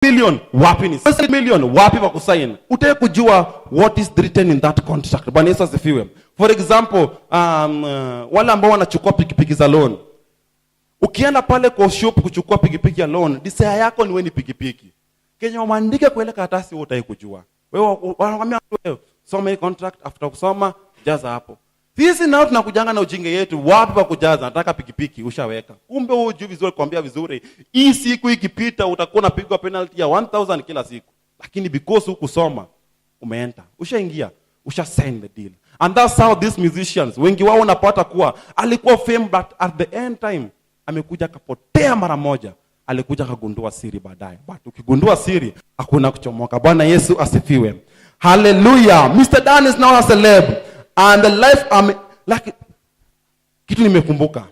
million wapi ni million wapi wa kusign. Utake kujua what is written in that contract. Bwana Yesu asifiwe. For example, wale ambao wanachukua pikipiki za loan. Ukienda pale kwa shop kuchukua pikipiki ya loan, desire yako ni wewe ni pikipiki. Kenya umeandika kwa ile karatasi wewe utaki kujua. Wewe wanakuambia wewe soma hii contract, after kusoma jaza hapo. Sisi nao tunakujanga na ujinga yetu, wapi pa kujaza? Nataka pikipiki, ushaweka. Kumbe wewe hujui vizuri, kuambia vizuri. Hii siku ikipita utakuwa unapigwa penalty ya 1000 kila siku. Lakini because hukusoma, umeenta. Ushaingia, usha sign the deal. And that's how these musicians, wengi wao unapata kuwa alikuwa fame, but at the end time amekuja kapotea mara moja. Alikuja kagundua siri baadaye. But ukigundua siri hakuna kuchomoka. Bwana Yesu asifiwe. Hallelujah. Mr. Dan is now a celeb. And the life like kitu nimekumbuka.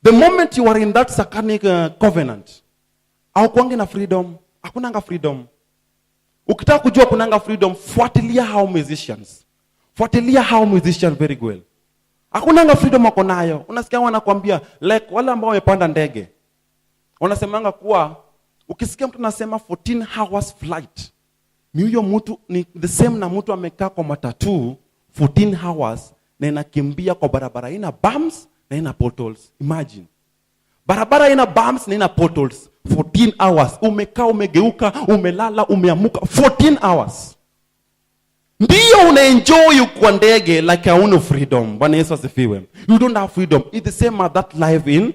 The moment you are in that satanic covenant, au kuange na freedom, hakunanga freedom. Ukitaka kujua kunanga freedom, fuatilia how musicians. Fuatilia how musicians very well. Hakunanga freedom wako nayo. Unasikia wanakuambia like wale ambao wamepanda ndege. Wanasemanga kuwa ukisikia mtu anasema 14 hours flight, ni huyo mtu ni the same na mtu amekaa kwa matatu 14 hours na inakimbia kwa barabara ina bumps na ina potholes. Imagine. Barabara ina bumps na ina potholes. 14 hours. Umekaa, umegeuka, umelala, umeamuka. 14 hours. Ndio unaenjoy kwa ndege like hauna freedom. Bwana Yesu asifiwe. You don't have freedom. It's the same as that life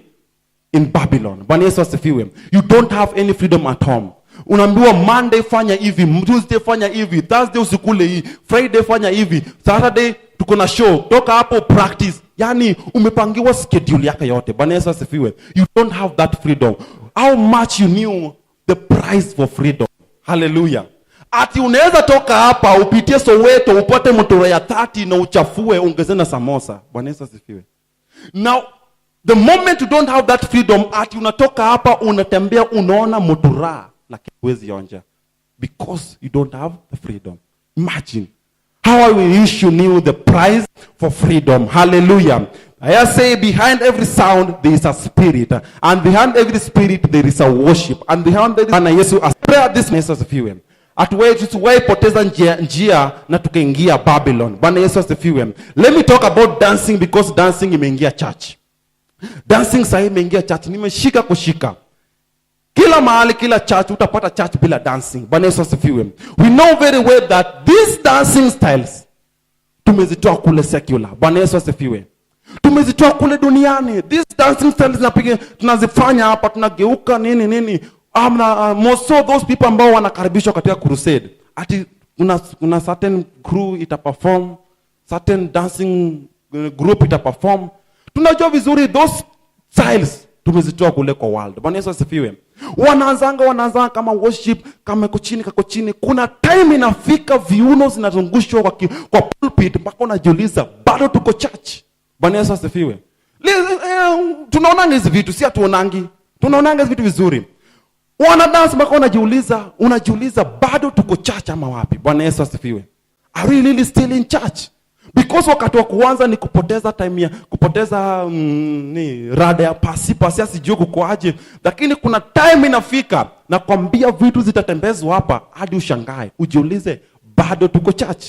in Babylon. Bwana Yesu asifiwe. You don't have any freedom at home. Unaambiwa Monday fanya hivi, Tuesday fanya hivi, Thursday usikule hii, Friday fanya hivi, Saturday tuko na show, toka hapo practice. Yani umepangiwa schedule yako yote. Bwana Yesu asifiwe. You don't have that freedom. How much you knew the price for freedom. Hallelujah. Ati unaweza toka hapa upitie Soweto upate motora ya 30 na uchafue ongeze na samosa. Bwana Yesu asifiwe. Now the moment you don't have that freedom, ati unatoka hapa unatembea unaona motora lakini huwezi onja, because you don't have the freedom. Imagine how I wish you knew the price for freedom. Hallelujah. I say behind every sound there is a spirit, and behind every spirit there is a worship, and behind every Yesu prayer this message of atuwe poteza njia na tukaingia Babylon. Bwana Yesu asifiwe. Let me talk about dancing, because dancing imeingia church. Dancing sahi imeingia church, nimeshika kushika. Kila mahali, kila church utapata church bila dancing. Bwana Yesu asifiwe. We know very well that these dancing styles tumezitoa kule secular. Bwana Yesu asifiwe. Tumezitoa kule duniani. These dancing styles tunazifanya hapa, tunageuka nini. Most of those people ambao wanakaribishwa katika crusade, ati una certain crew itaperform, certain dancing group itaperform. Tunajua vizuri those styles tumezitoa kule kwa world. Bwana Yesu asifiwe. Wanaanza kama worship, kama kako chini. Kuna time inafika viuno zinazungushwa kwa pulpit mpaka unajiuliza bado tuko church. Bwana Yesu asifiwe. Tunaonanga hizi vitu, si atuonangi. Tunaonanga hizi vitu vizuri. Wana dance mpaka unajiuliza bado tuko church ama wapi? Bwana Yesu asifiwe. Are we really still in church? Because wakati wa kuanza ni kupoteza time ya kupoteza rada ya pasi asijue kukoaje. Lakini kuna time inafika na kwambia vitu zitatembezwa hapa hadi ushangae, ujiulize bado tuko church.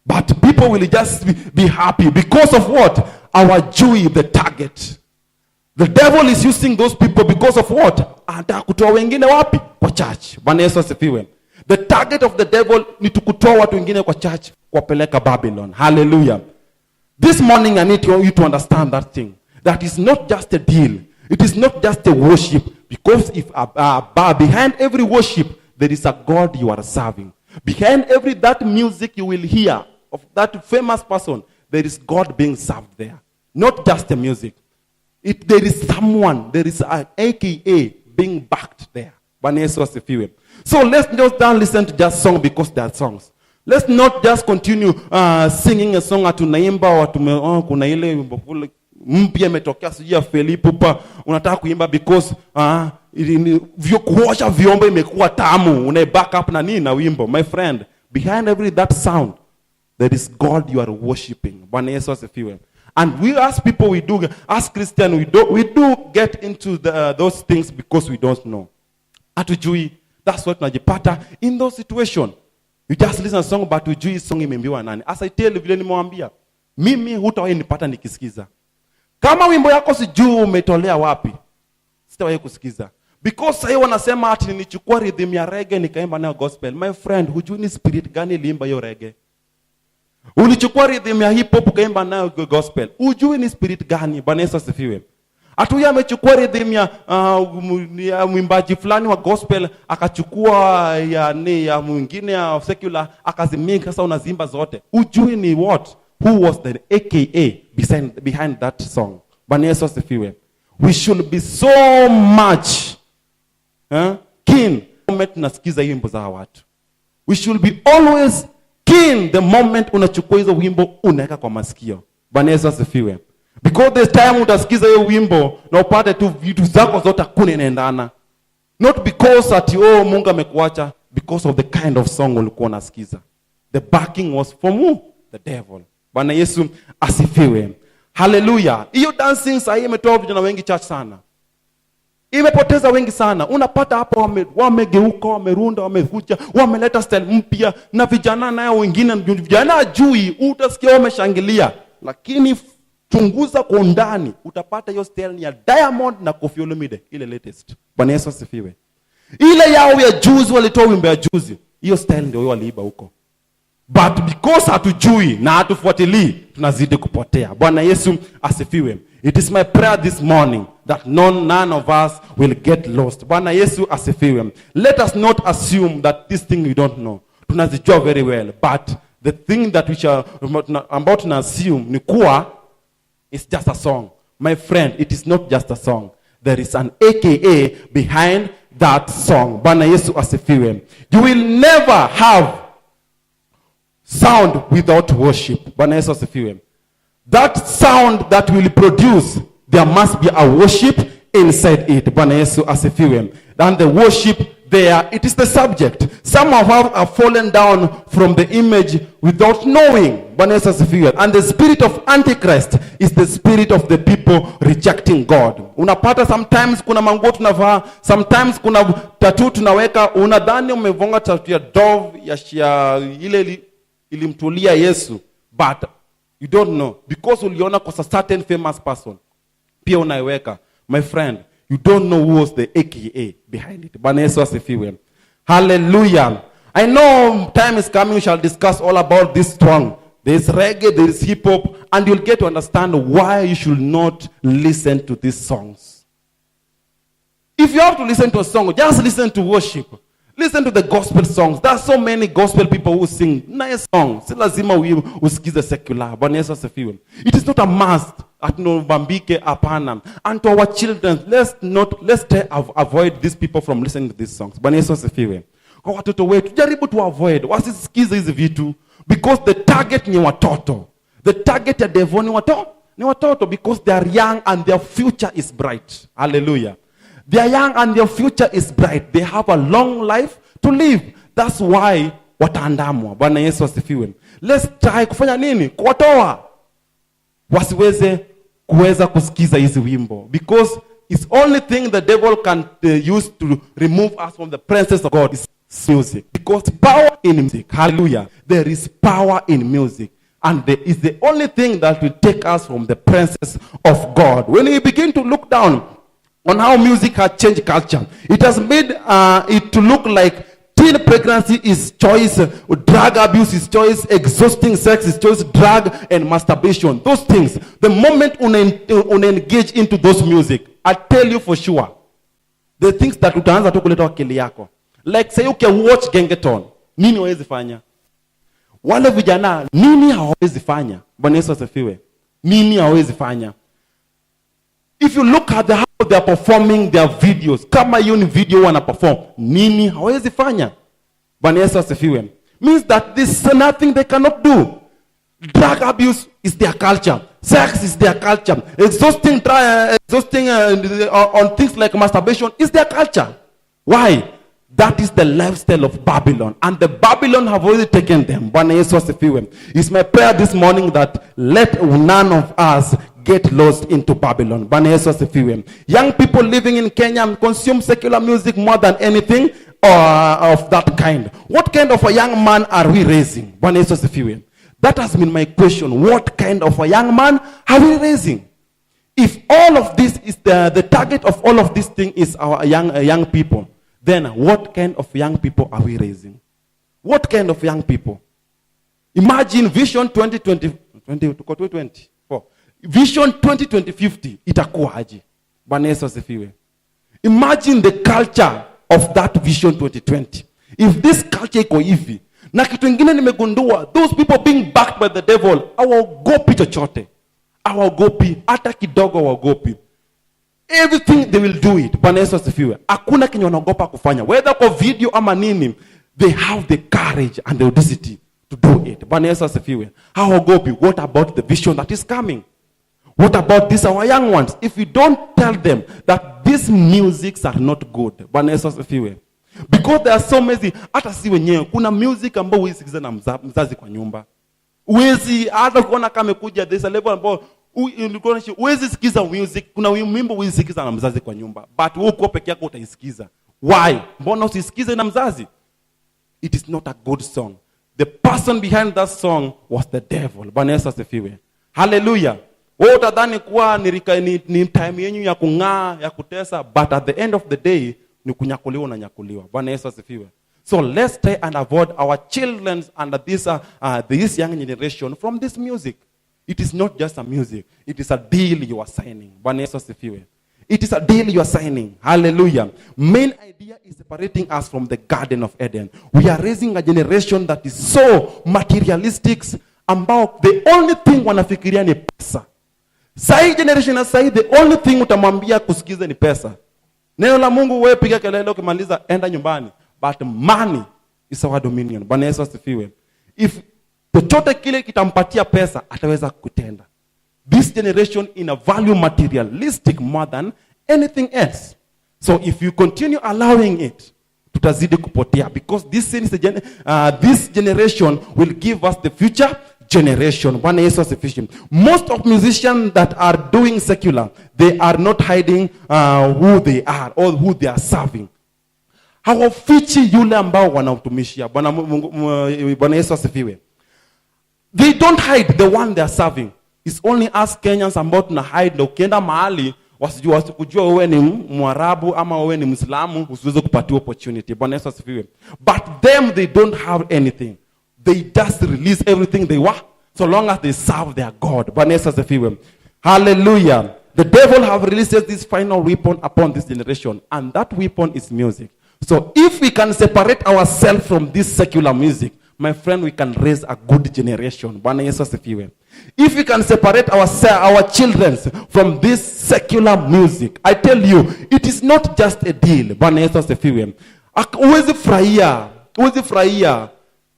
But people will just be happy because of what? Our joy, the target. The devil is using those people because of what? Anataka kutoa wengine wapi? Kwa church. Bwana Yesu asifiwe. The target of the devil ni kutoa watu wengine kwa church, kuwapeleka Babylon. Hallelujah. This morning I need you to understand that thing. That is not just a deal. It is not just a worship. Because if behind every worship there is a God you are serving. Behind every that music you will hear of that famous person, there is God being served there. Not just the music. There is someone, there is an AKA being backed there. Bwana Yesu asifiwe. So let's just don't listen to just songs because they are songs. Let's not just continue singing a song atunaimba au kuna ile mpya imetokea sijia Felipupa unataka kuimba because kuosha vyombo imekuwa tamu, una back up na nini na wimbo. My friend, behind every that sound there is God you are worshiping. Bwana Yesu asifiwe. And we as people, as Christians, we do get into those things because we don't know. Hatujui. That's what tunajipata in those situation. You just listen a song but hujui song imeimbiwa nani. As I tell you vile nimewambia, mimi hutawahi nipata nikisikiza. Kama wimbo yako sijui umetolea wapi, sitawahi kusikiza. Because sasa wanasema ati nichukua rhythm ya reggae nikaimba nayo gospel. My friend, hujui ni spirit gani iliimba hiyo reggae? Ulichukua rhythm ya hip hop ukaimba nayo gospel. Hujui ni spirit gani? Bwana Yesu asifiwe. Atuya amechukua rhythm ya mwimbaji fulani wa gospel akachukua ya mwingine ya secular akazimix, sasa unazimba zote. Hujui ni what? Who was the AKA behind that song? Bwana Yesu asifiwe. We should be so much keen the moment tunasikiza wimbo za watu. We should be always keen the moment unachukua hizo wimbo unaweka kwa masikio. Bwana Yesu asifiwe. Because this time utasikiza hiyo wimbo na upate tu vitu zako zote hakuna inaendana. Not because ati Mungu amekuacha, because of the kind of song ulikuwa unasikiza. The backing was from who? The devil. Bwana Yesu asifiwe. Hallelujah. Hiyo dancing sasa imetoa vijana wengi church sana. Imepoteza wengi sana. Unapata hapo wamegeuka, wamerunda, wamevuja, wameleta style mpya na vijana nayo wengine vijana ajui utasikia wameshangilia. Lakini chunguza kwa undani utapata hiyo style ya Diamond na Koffi Olomide ile latest. Bwana Yesu asifiwe. Ile yao ya juzi walitoa wimbo ya juzi. Hiyo style ndio waliiba huko. But because hatujui na hatufuatilii tunazidi kupotea. Bwana Yesu asifiwe. It is my prayer this morning that none of us will get lost. Bwana Yesu asifiwe. Let us not assume that this thing we don't know. Tunazijua very well. But the thing that we shall about to assume ni kuwa it's just a song. My friend, it is not just a song. There is an AKA behind that song. Bwana Yesu asifiwe. You will never have sound without worship. Bwana Yesu asifiwe. That sound that will produce, there must be a worship inside it. Bwana Yesu asifiwe. And the worship there, it is the subject. Some of us have fallen down from the image without knowing. Bwana Yesu asifiwe. And the spirit of Antichrist is the spirit of the people rejecting God. Unapata sometimes kuna manguo tunavaa, sometimes kuna tattoo tunaweka, unadhani umevonga tattoo ya dove ya ile ilimtulia Yesu, but you don't know because uliona kwa certain famous person pia unaiweka. My friend, you don't know who was the AKA behind it. Bwana Yesu asifiwe. Hallelujah. I know time is coming, we shall discuss all about this song. There is reggae, there is hip hop, and you'll get to understand why you should not listen to these songs. If you have to listen to a song, just listen to worship. Listen to the gospel songs. There are so many gospel people who sing nice songs. Si lazima usikize secular. Bwana Yesu asifiwe. It is not a must. Atunobambike apana. And to our children, let's avoid these people from listening to these songs. Bwana Yesu asifiwe. Kwa watoto wetu, jaribu to avoid. Wasisikize hizi vitu. Because the target ni watoto. The target ya devil ni watoto. Because they are young and their future is bright. Hallelujah. They are young and their future is bright. They have a long life to live. That's why wataandamwa. Bwana Yesu asifiwe. Let's try kufanya nini? Kuwatoa wasiweze kuweza kusikiza hizi wimbo. Because it's only thing the devil can use to remove us from the presence of God is music. Because power in music. Hallelujah. There is power in music. And there is the only thing that will take us from the presence of God. When we begin to look down on how music has changed culture, it has made it to look like teen pregnancy is choice, drug abuse is choice, exhausting sex is choice, drug and masturbation. Those things, the moment una engage into those music, I tell you for sure, the things that utaanza tu kuleta akili yako. Like say you can watch Gengeton, nini hawezi fanya? Wale vijana, nini hawezi fanya? Bwana Yesu asifiwe. Nini hawezi fanya? If you look at how they are performing their videos, kama hiyo ni video wana perform, nini hawezi fanya? Bwana Yesu asifiwe. Means that this is nothing they cannot do. Drug abuse is their culture. Sex is their culture. Exhausting on things like masturbation is their culture. Why? That is the lifestyle of Babylon. And the Babylon have already taken them. Bwana Yesu asifiwe. It's my prayer this morning that let none of us get lost into Babylon. Bwana Yesu asifiwe. Young people living in Kenya consume secular music more than anything of that kind. What kind of a young man are we raising? Bwana Yesu asifiwe. That has been my question. What kind of a young man are we raising? If all of this is the target of all of this thing is our young people, then what kind of young people are we raising? What kind of young people? Imagine Vision 2024. Vision 2050 itakuwa aje? Bwana Yesu asifiwe. Imagine the culture of that Vision 2020. If this culture iko hivi, na kitu kingine nimegundua, those people being backed by the devil, hawaogopi chochote. Hawaogopi hata kidogo, hawaogopi. Everything they will do it. Bwana Yesu asifiwe. Hakuna kenye wanaogopa kufanya. Whether kwa video ama nini, they have the courage and the audacity to do it. Bwana Yesu asifiwe. Hawaogopi. What about the vision that is coming? What about these our young ones? If we don't tell them that these musics are not good. Bwana Yesu asifiwe. Because there are so many, hata si wenyewe, kuna music ambao huwezi sikiza na mzazi kwa nyumba. Huwezi, hata kuona kama kuja, there's a level ambao huwezi sikiza music, kuna wimbo huwezi sikiza na mzazi kwa nyumba. But wewe uko peke yako utaisikiza. Why? Mbona usisikize na mzazi? It is not a good song. The person behind that song was the devil. Bwana Yesu asifiwe. Hallelujah. Wewe utadhani kuwa ni time yenu ya kung'aa, ya kutesa, but at the end of the day ni kunyakuliwa na nyakuliwa. Bwana Yesu asifiwe. So let's try and avoid our children and this young generation from this music. It is not just a music. It is a deal you are signing. Bwana Yesu asifiwe. It is a deal you are signing. Hallelujah. Main idea is separating us from the Garden of Eden. We are raising a generation that is so materialistic, ambao the only thing wanafikiria ni pesa. Sai generation sai, the only thing utamwambia kusikiza ni pesa. Neno la Mungu, wewe piga kelele ukimaliza enda nyumbani. But money is our dominion. Bwana Yesu asifiwe. If chochote kile kitampatia pesa, ataweza kutenda. This generation in a value materialistic more than anything else. So if you continue allowing it, tutazidi kupotea, because this generation will give us the future generation. Bwana Yesu asifiwe. Most of musicians that are doing secular, they are not hiding who they are or who they are serving. Hawafichi yule ambao wanautumishia. Bwana Yesu asifiwe. They don't hide the one they are serving. It's only us Kenyans ambao tuna hide. Ukienda mahali wasikujua wewe ni Mwarabu ama wewe ni Muislamu, usiweze kupatiwa opportunity. Bwana Yesu asifiwe. But them, they don't have anything. They just release everything they want, so long as they serve their God. Bwana Yesu asifiwe. Hallelujah. The devil have released this final weapon upon this generation, and that weapon is music. So if we can separate ourselves from this secular music, my friend, we can raise a good generation. Bwana Yesu asifiwe. If we can separate our children from this secular music, I tell you, it is not just a deal. Bwana Yesu asifiwe. Uwezi furahia.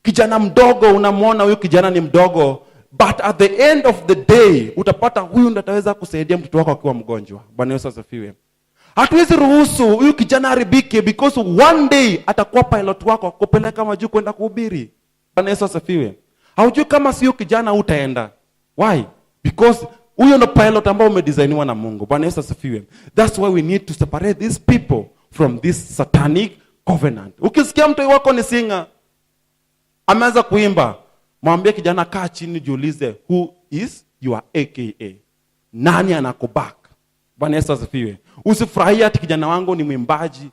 Kijana mdogo, unamwona huyu kijana ni mdogo, but at the end of the day, utapata huyu ndiye ataweza kusaidia mtoto wako akiwa mgonjwa. Bwana Yesu asifiwe. Hatuwezi ruhusu huyu kijana haribike, because one day atakuwa pilot wako kupeleka majuu kwenda kuhubiri. Bwana Yesu asifiwe. Haujui kama sio kijana utaenda. Why? Because huyo ndo pilot ambao umedesigniwa na Mungu. Bwana Yesu asifiwe. That's why we need to separate these people from this satanic covenant. Ukisikia mtu wako ni singer, ameanza kuimba, mwambie kijana, kaa chini, jiulize, who is your AKA? Nani anakuback? Bwana Yesu asifiwe. Usifurahie ati kijana wangu ni mwimbaji,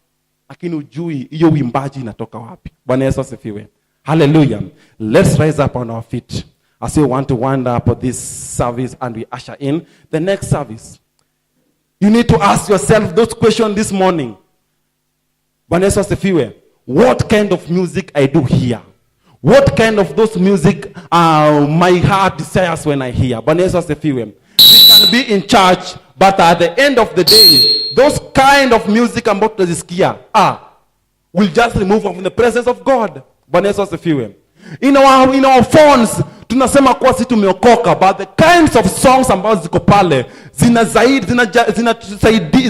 lakini ujui hiyo uimbaji inatoka wapi. Bwana Yesu asifiwe. Hallelujah. Let's rise up on our feet as we want to wind up this service and we usher in the next service. You need to ask yourself those questions this morning. Bwana Yesu asifiwe. What kind of music I do hear? What kind of those music my heart desires when I hear? Bwana Yesu asifiwe. We can be in church, but at the end of the day, those kind of music ambao tunazisikia will just remove from the presence of God. Bwana Yesu asifiwe. In our phones, Tunasema kuwa sisi tumeokoka, but the kinds of songs ambazo ziko pale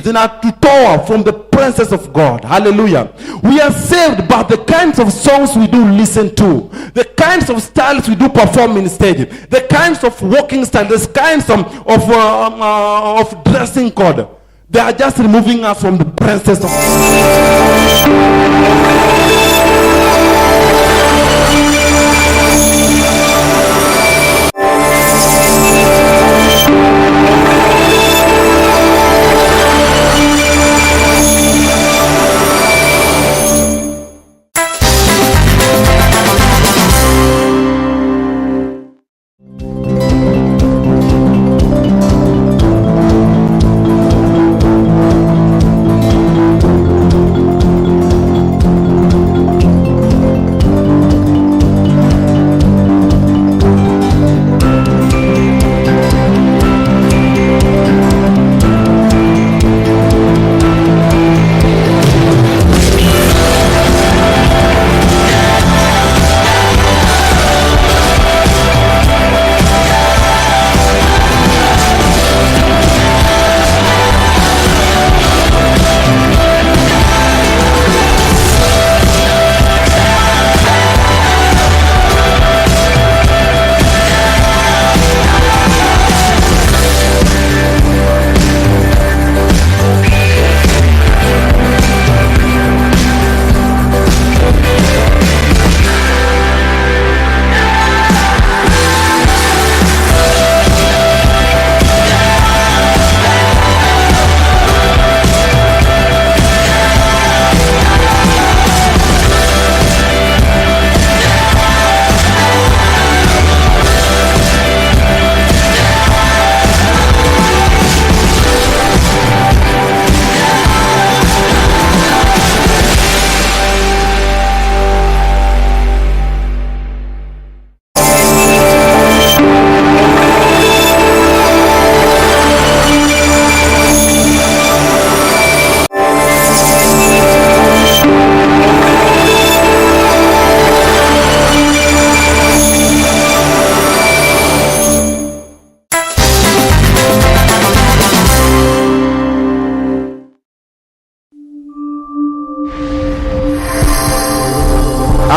zinatutoa from the presence of God. Hallelujah. We are saved, but the kinds of songs we do listen to, the kinds of styles we do perform in stage, the kinds of walking style, the kinds of dressing code, they are just removing us from the presence of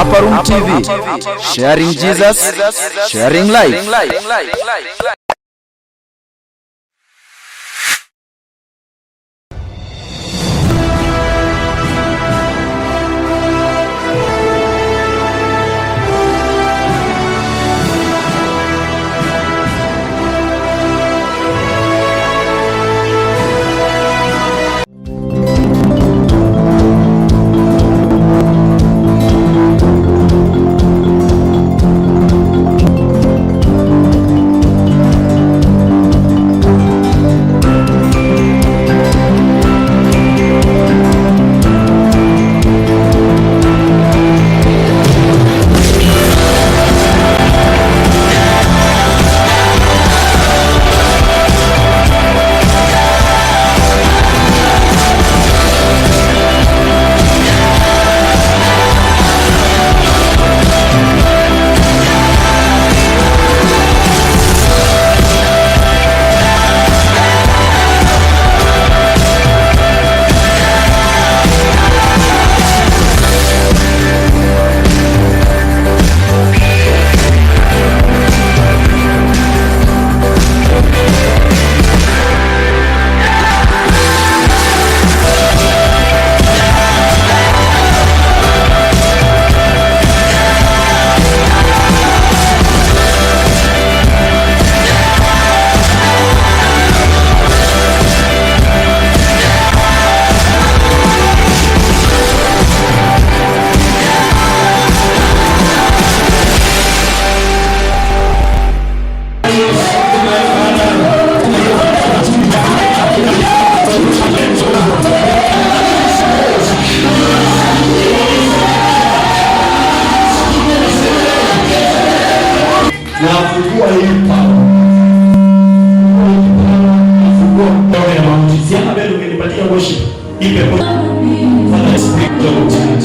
UPPEROOM TV, sharing Jesus, sharing life. Father, speak to the church.